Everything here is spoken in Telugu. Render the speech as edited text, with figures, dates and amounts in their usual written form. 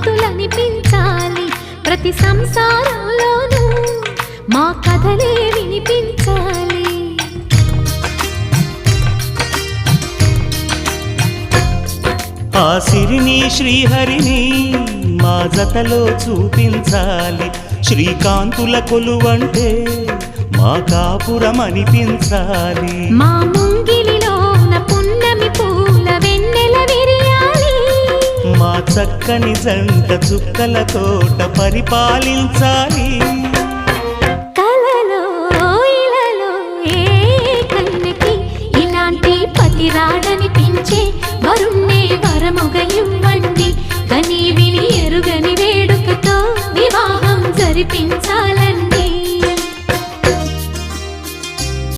శ్రీమంతులనిపించాలి ప్రతి సంసారంలోనూ మా కథలే వినిపించాలి. ఆ సిరిని శ్రీహరిని మా జతలో చూపించాలి. శ్రీకాంతుల కొలువంటే మా కాపురం అనిపించాలి. మా ముంగిలిలోన పున్నమి పూల వెన్నెల విరియాలి. మా చక్కని జంట చుక్కల తోట పరిపాలించాలి. కలలో ఇలలో ఏ కన్నెకి ఇలాంటి పతి రాడనిపించే వరుణ్ణే వరముగా ఇవ్వండి. కని విని ఎరుగని వేడుకతో వివాహం జరిపించాలి.